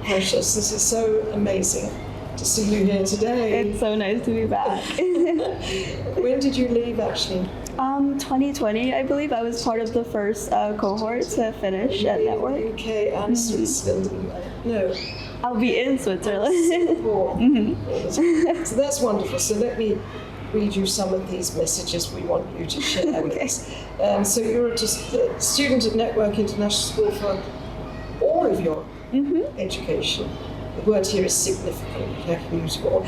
precious. This is so amazing to see you here today. It's so nice to be back. When did you leave, actually? 2020, I believe. I was part of the first cohort to finish at Network. UK and Switzerland. No. I'll be in Switzerland. So that's wonderful. So let me read you some of these messages we want you to share with us. So you're just a student at Network International School for all of your education. The word here is significant, commutable.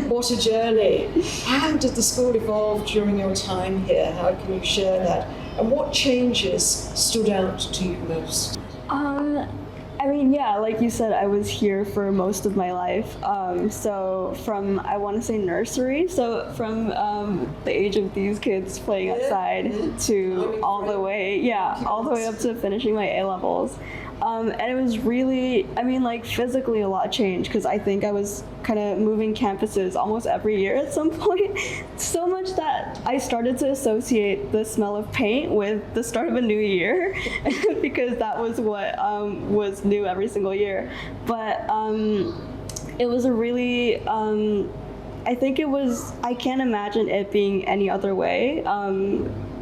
What a journey. How did the school evolve during your time here? How can you share that? And what changes stood out to you most? I mean, yeah, like you said, I was here for most of my life. So from, I want to say nursery, so from the age of these kids playing outside to all the way up to finishing my A Levels. And it was really, I mean, like physically a lot changed because I think I was kind of moving campuses almost every year at some point. So much that I started to associate the smell of paint with the start of a new year because that was what was new every single year. But it was a really, I think it was, I can't imagine it being any other way.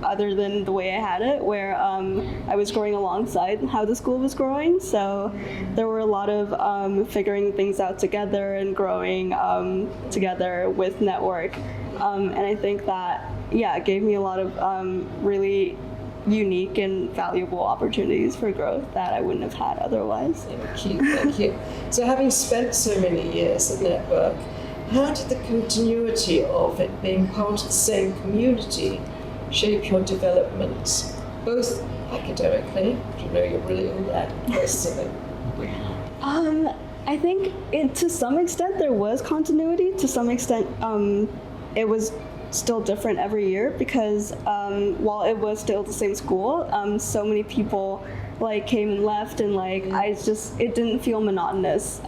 Other than the way I had it, where I was growing alongside how the school was growing. So there were a lot of figuring things out together and growing together with Network. And I think that, yeah, it gave me a lot of really unique and valuable opportunities for growth that I wouldn't have had otherwise. Thank you. So having spent so many years at Network, how did the continuity of it being part of the same community shape your development, both academically, you know you're really all that, personally? I think to some extent there was continuity. To some extent, it was still different every year because while it was still the same school, so many people like came and left, and like it didn't feel monotonous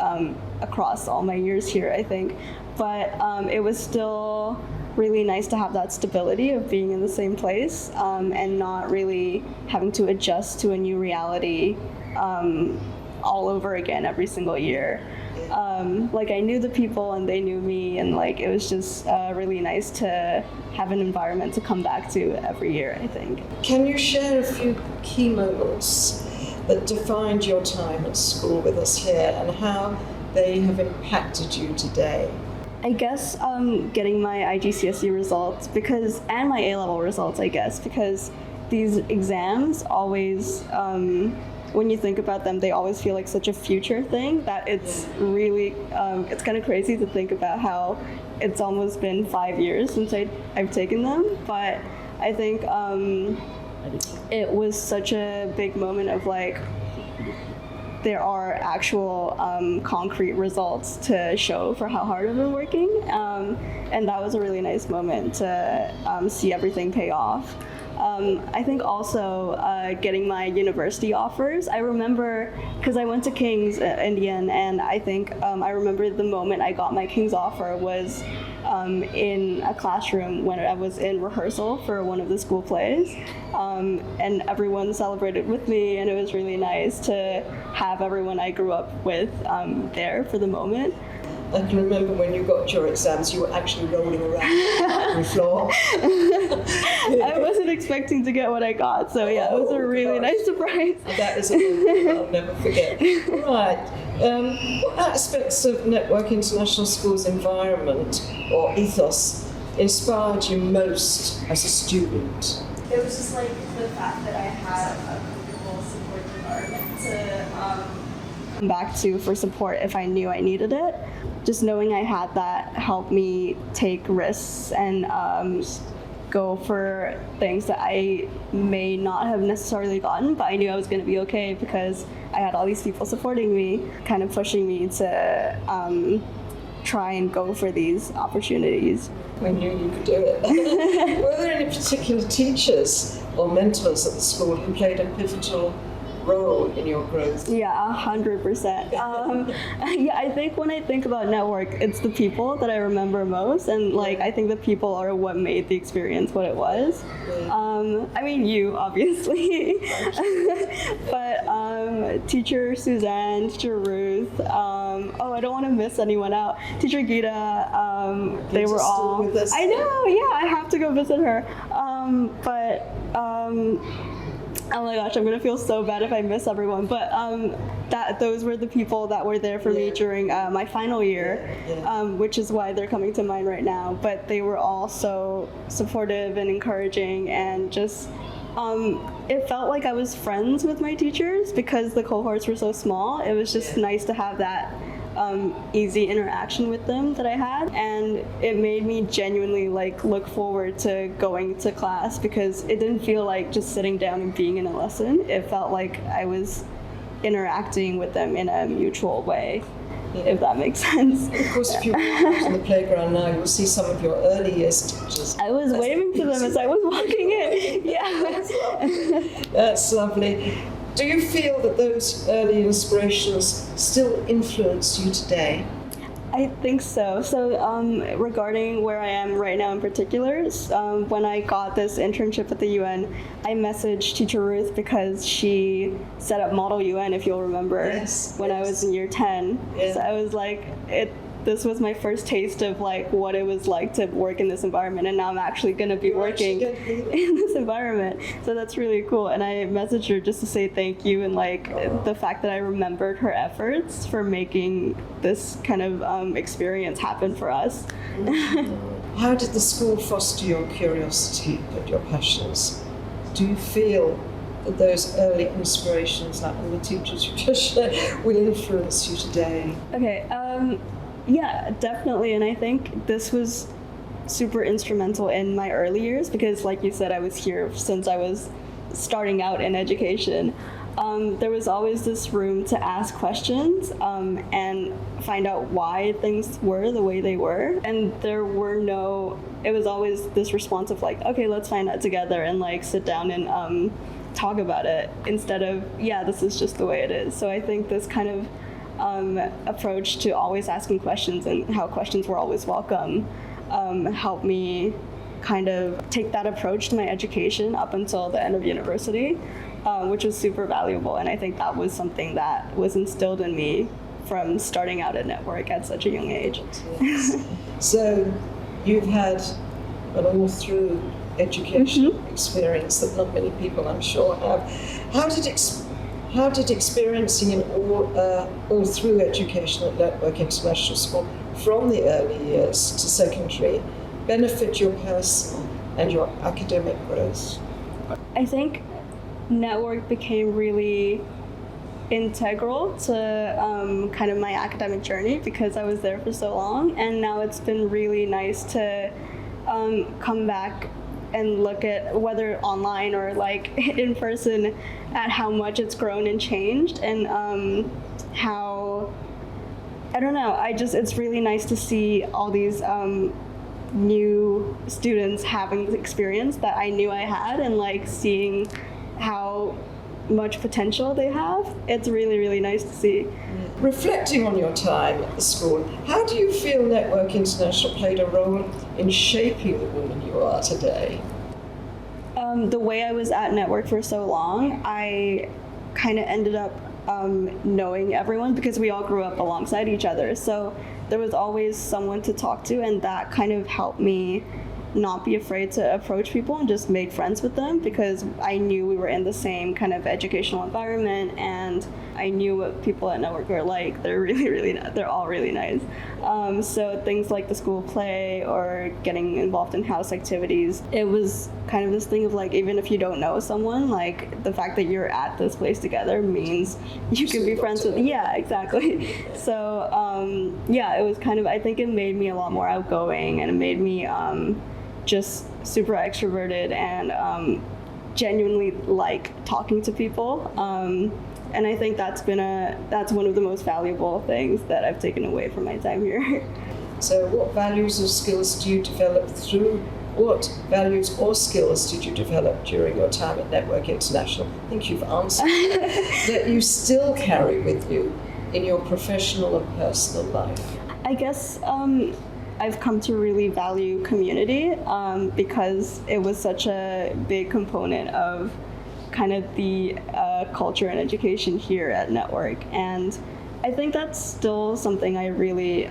across all my years here, I think. But it was still really nice to have that stability of being in the same place and not really having to adjust to a new reality all over again every single year. Like I knew the people and they knew me, and like it was just really nice to have an environment to come back to every year, I think. Can you share a few key moments that defined your time at school with us here and how they have impacted you today? I guess getting my IGCSE results and my A-level results, I guess, because these exams always, when you think about them, they always feel like such a future thing that it's really, it's kind of crazy to think about how it's almost been 5 years since I've taken them. But I think it was such a big moment of like, there are actual concrete results to show for how hard I've been working. And that was a really nice moment to see everything pay off. I think also getting my university offers. I remember, because I went to King's in the end, and I think I remember the moment I got my King's offer was in a classroom when I was in rehearsal for one of the school plays. And everyone celebrated with me, and it was really nice to have everyone I grew up with there for the moment. I can remember when you got your exams, you were actually rolling around on the floor. I wasn't expecting to get what I got, so yeah, it was a really nice surprise. That is a moment I'll never forget. Right. What aspects of Network International School's environment or ethos inspired you most as a student? It was just like the fact that I had a comfortable, supportive environment to come back to for support if I knew I needed it. Just knowing I had that helped me take risks and go for things that I may not have necessarily gotten, but I knew I was going to be okay because I had all these people supporting me, kind of pushing me to try and go for these opportunities. We knew you could do it. Were there any particular teachers or mentors at the school who played a pivotal role in your growth? Yeah, 100%. Yeah, I think when I think about Network, it's the people that I remember most, and like I think the people are what made the experience what it was. I mean, you obviously, but teacher Suzanne, teacher Ruth, Ruth. I don't want to miss anyone out. Teacher Gita. They were all. With us. I know. Yeah, I have to go visit her. Oh my gosh, I'm gonna feel so bad if I miss everyone. But those were the people that were there for me during my final year, which is why they're coming to mind right now. But they were all so supportive and encouraging, and just it felt like I was friends with my teachers because the cohorts were so small. It was just nice to have that easy interaction with them that I had, and it made me genuinely look forward to going to class because it didn't feel like just sitting down and being in a lesson. It felt like I was interacting with them in a mutual way, if that makes sense. Of course, if you walk out on the playground now, you'll see some of your early years teachers. I was waving to them as I was walking in. Yeah. That's lovely. Do you feel that those early inspirations still influence you today? I think so. So regarding where I am right now in particular, when I got this internship at the UN, I messaged Teacher Ruth because she set up Model UN, if you'll remember, when I was in year 10. Yeah. So I was like, this was my first taste of what it was like to work in this environment, and now I'm actually going to be working in this environment. So that's really cool. And I messaged her just to say thank you, and the fact that I remembered her efforts for making this kind of experience happen for us. How did the school foster your curiosity and your passions? Do you feel that those early inspirations, like all the teachers you just shared, will influence you today? Okay. Yeah, definitely. And I think this was super instrumental in my early years because, like you said, I was here since I was starting out in education. There was always this room to ask questions and find out why things were the way they were. And it was always this response of okay, let's find out together and sit down and talk about it instead of, this is just the way it is. So I think this kind of approach to always asking questions and how questions were always welcome helped me kind of take that approach to my education up until the end of university, which was super valuable. And I think that was something that was instilled in me from starting out at Network at such a young age. So you've had an all through education experience that not many people, I'm sure, have. How did experiencing an all through education at Network International School from the early years to secondary benefit your personal and your academic growth? I think Network became really integral to kind of my academic journey because I was there for so long, and now it's been really nice to come back and look at, whether online or in person, at how much it's grown and changed, and how, I don't know, it's really nice to see all these new students having the experience that I knew I had, and seeing how much potential they have. It's really, really nice to see. Reflecting on your time at the school, how do you feel Network International played a role in shaping the woman you are today? The way I was at Network for so long, I kind of ended up knowing everyone because we all grew up alongside each other. So there was always someone to talk to, and that kind of helped me not be afraid to approach people and just make friends with them because I knew we were in the same kind of educational environment, and I knew what people at Network were like. They're really, really, they're all really nice. So things like the school play or getting involved in house activities, it was kind of this thing of even if you don't know someone, the fact that you're at this place together means you can be friends with. Yeah, exactly. So it was kind of, I think it made me a lot more outgoing, and it made me just super extroverted and genuinely like talking to people. And I think that's one of the most valuable things that I've taken away from my time here. So what values or skills do you develop what values or skills did you develop during your time at Network International? I think you've answered that you still carry with you in your professional and personal life. I guess I've come to really value community because it was such a big component of kind of the culture and education here at Network. And I think that's still something I really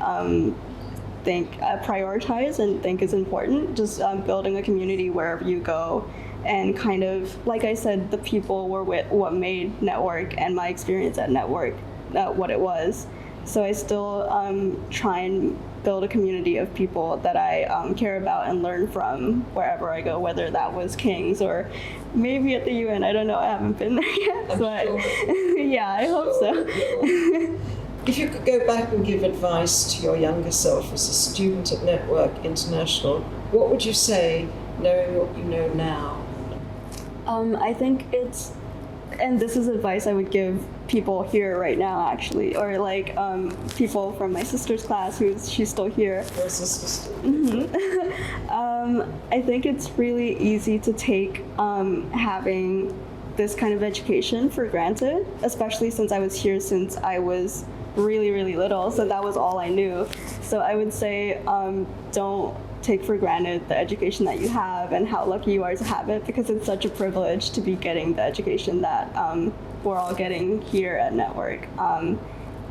think prioritize and think is important. Just building a community wherever you go, and kind of, like I said, the people were what made Network and my experience at Network what it was. So I still try and build a community of people that I care about and learn from wherever I go, whether that was King's or maybe at the UN. I don't know, I haven't been there yet, but sure. Yeah, I hope so. If you could go back and give advice to your younger self as a student at Network International, what would you say, knowing what you know now? I think it's, and this is advice I would give people here right now, actually, or like people from my sister's class she's still here. Your sister still? Mm-hmm. I think it's really easy to take having this kind of education for granted, especially since I was here since I was really, really little, so that was all I knew. So I would say don't take for granted the education that you have and how lucky you are to have it, because it's such a privilege to be getting the education that we're all getting here at Network.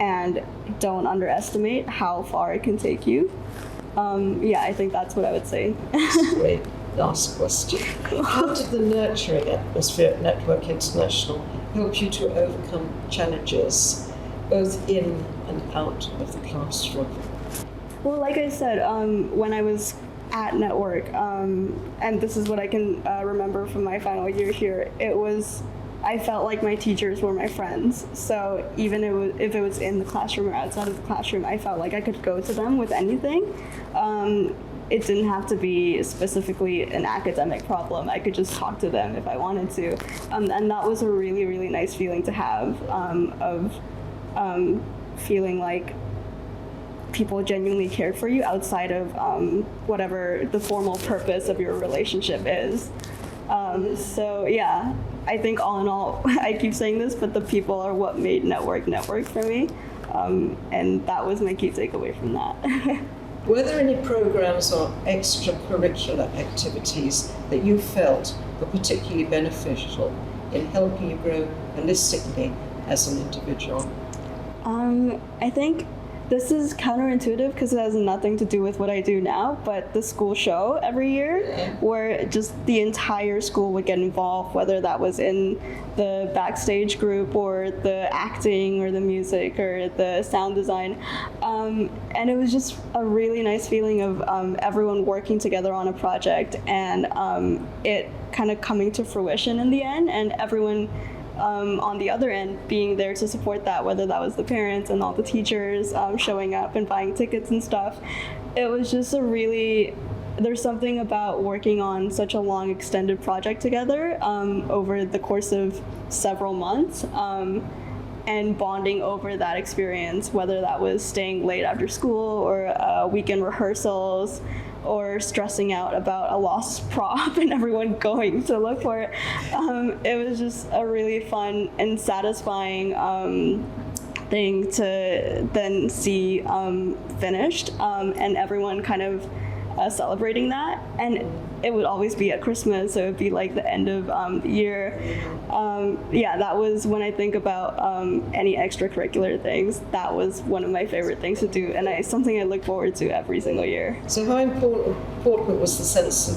And don't underestimate how far it can take you. Yeah, I think that's what I would say. Great. Last question. How did the nurturing atmosphere at Network International help you to overcome challenges, both in and out of the classroom? Well, like I said, when I was at Network, and this is what I can remember from my final year here, I felt like my teachers were my friends. So even if it was in the classroom or outside of the classroom, I felt like I could go to them with anything. It didn't have to be specifically an academic problem. I could just talk to them if I wanted to. And that was a really, really nice feeling to have, of feeling like people genuinely cared for you outside of whatever the formal purpose of your relationship is. So yeah, I think all in all, I keep saying this, but the people are what made Network for me. And that was my key takeaway from that. Were there any programs or extracurricular activities that you felt were particularly beneficial in helping you grow holistically as an individual? I think this is counterintuitive because it has nothing to do with what I do now, but the school show every year, where just the entire school would get involved, whether that was in the backstage group or the acting or the music or the sound design. And it was just a really nice feeling of everyone working together on a project and it kind of coming to fruition in the end, and everyone on the other end being there to support that, whether that was the parents and all the teachers showing up and buying tickets and stuff. It was just there's something about working on such a long extended project together over the course of several months and bonding over that experience, whether that was staying late after school or weekend rehearsals, or stressing out about a lost prop and everyone going to look for it. It was just a really fun and satisfying thing to then see finished, and everyone kind of celebrating that. And it would always be at Christmas, so it would be like the end of the year. Yeah, that was when I think about any extracurricular things, that was one of my favorite things to do, and something I look forward to every single year. So how important was the sense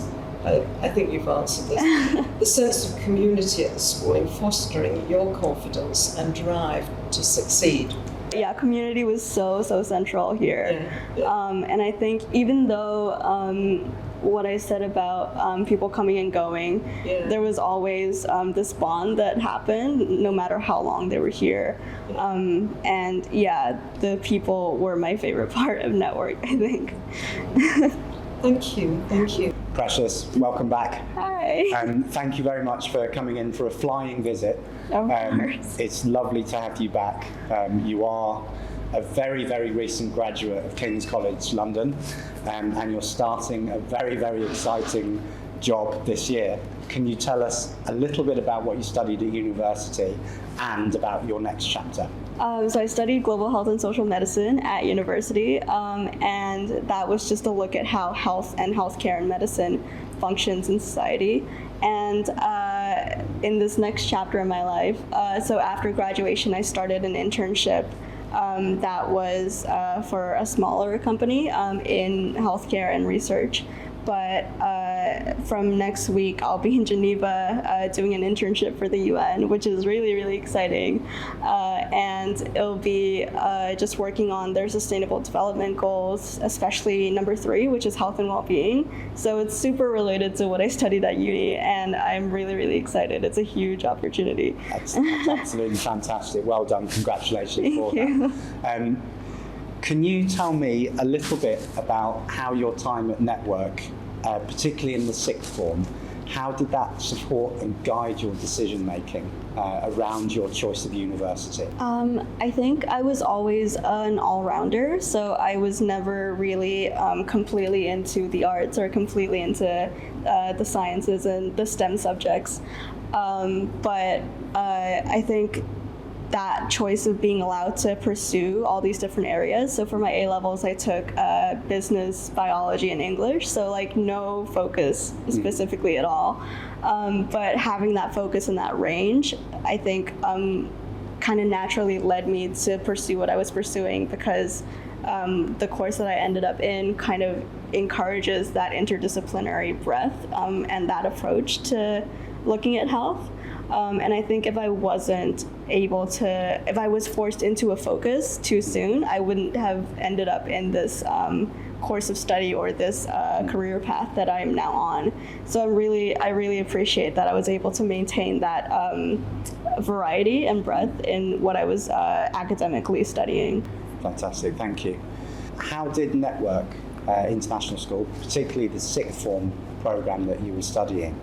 of, I think you've answered this, the sense of community at the school in fostering your confidence and drive to succeed? Yeah, community was so central here. Yeah. And I think even though what I said about people coming and going, there was always this bond that happened no matter how long they were here. And yeah, the people were my favorite part of Network, I think. Thank you. Precious, welcome back. Hi. Thank you very much for coming in for a flying visit. Of course. It's lovely to have you back. You are a very, very recent graduate of King's College London, and you're starting a very, very exciting job this year. Can you tell us a little bit about what you studied at university and about your next chapter? So I studied global health and social medicine at university, and that was just a look at how health and healthcare and medicine functions in society. And in this next chapter in my life, so after graduation, I started an internship that was for a smaller company in healthcare and research. But from next week, I'll be in Geneva doing an internship for the UN, which is really, really exciting. And it'll be just working on their sustainable development goals, especially number 3, which is health and well-being. So it's super related to what I studied at uni, and I'm really, really excited. It's a huge opportunity. That's absolutely fantastic. Well done. Congratulations for that. Can you tell me a little bit about how your time at Network, particularly in the sixth form, how did that support and guide your decision making around your choice of university? I think I was always an all-rounder, so I was never really completely into the arts or completely into the sciences and the STEM subjects. But I think that choice of being allowed to pursue all these different areas. So for my A Levels, I took business, biology, and English. So like no focus specifically at all. But having that focus and that range, I think kind of naturally led me to pursue what I was pursuing, because the course that I ended up in kind of encourages that interdisciplinary breadth and that approach to looking at health. And I think if I wasn't able to, if I was forced into a focus too soon, I wouldn't have ended up in this course of study or this career path that I'm now on. So I really appreciate that I was able to maintain that variety and breadth in what I was academically studying. Fantastic, thank you. How did Network International School, particularly the sixth form program that you were studying,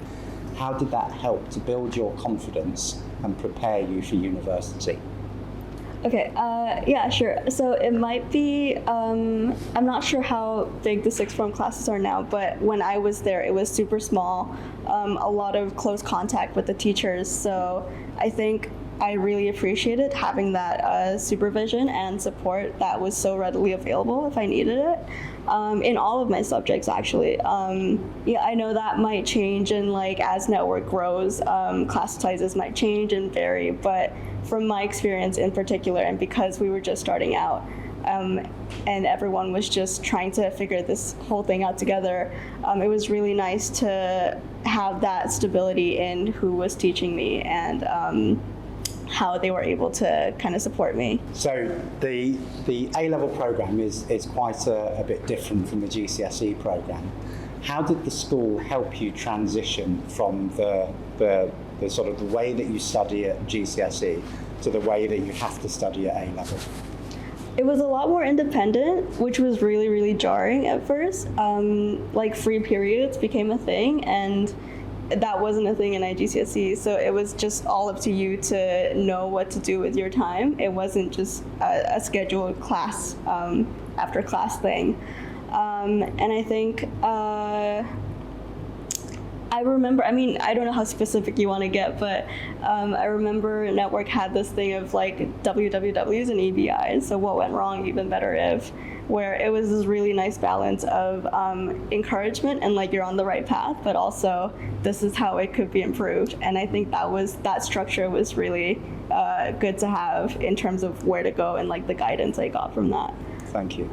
how did that help to build your confidence and prepare you for university? Okay, yeah, sure. So it might be, I'm not sure how big the sixth form classes are now, but when I was there, it was super small, a lot of close contact with the teachers. So I think I really appreciated having that supervision and support that was so readily available if I needed it. In all of my subjects, actually. Yeah, I know that might change, and like as Network grows, class sizes might change and vary, but from my experience in particular, and because we were just starting out, and everyone was just trying to figure this whole thing out together, it was really nice to have that stability in who was teaching me and how they were able to kind of support me. So the A-level program is quite a bit different from the GCSE program. How did the school help you transition from the sort of the way that you study at GCSE to the way that you have to study at A-level? It was a lot more independent, which was really, really jarring at first. Like free periods became a thing, and that wasn't a thing in IGCSE, so it was just all up to you to know what to do with your time. It wasn't just a scheduled class after class thing. And I think I remember, I mean, I don't know how specific you want to get, but I remember Network had this thing of like WWWs and EBIs, so what went wrong, even better if, where it was this really nice balance of encouragement and like you're on the right path, but also this is how it could be improved. And I think that structure was really good to have in terms of where to go and like the guidance I got from that. Thank you.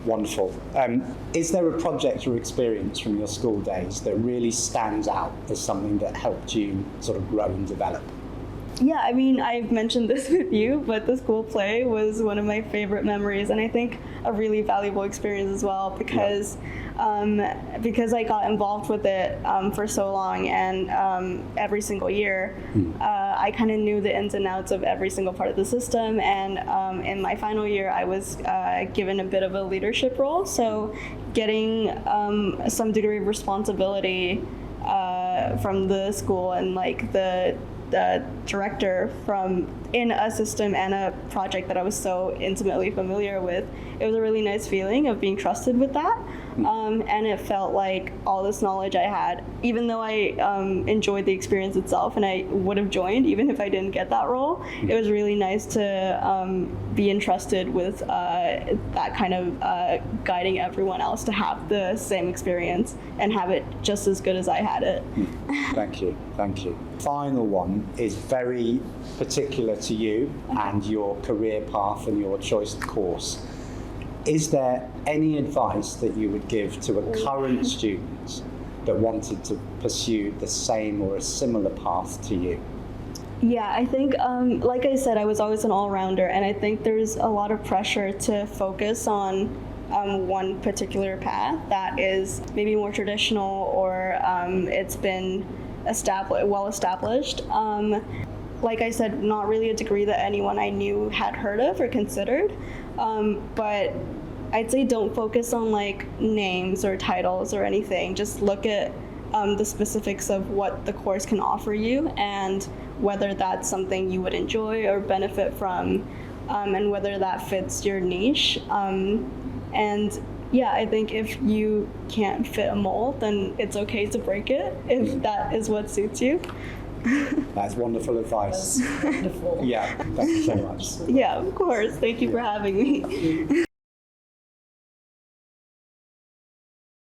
Wonderful. Is there a project or experience from your school days that really stands out as something that helped you sort of grow and develop? Yeah, I mean, I've mentioned this with you, but the school play was one of my favorite memories, and I think a really valuable experience as well, because I got involved with it for so long, and every single year, I kind of knew the ins and outs of every single part of the system, and in my final year, I was given a bit of a leadership role, so getting some degree of responsibility from the school and like the director from in a system and a project that I was so intimately familiar with. It was a really nice feeling of being trusted with that. and it felt like all this knowledge I had, even though I enjoyed the experience itself and I would have joined even if I didn't get that role, it was really nice to be entrusted with that kind of guiding everyone else to have the same experience and have it just as good as I had it. Thank you, thank you. Final one is very particular to you and your career path and your choice of course. Is there any advice that you would give to a current student that wanted to pursue the same or a similar path to you? Yeah, I think, like I said, I was always an all-rounder, and I think there's a lot of pressure to focus on one particular path that is maybe more traditional or it's been well established. Like I said, not really a degree that anyone I knew had heard of or considered, but I'd say don't focus on like names or titles or anything. Just look at the specifics of what the course can offer you and whether that's something you would enjoy or benefit from, and whether that fits your niche. And yeah, I think if you can't fit a mold, then it's okay to break it if that is what suits you. That's wonderful advice. That's wonderful. Yeah, thank you so much. Yeah, of course. Thank you for having me.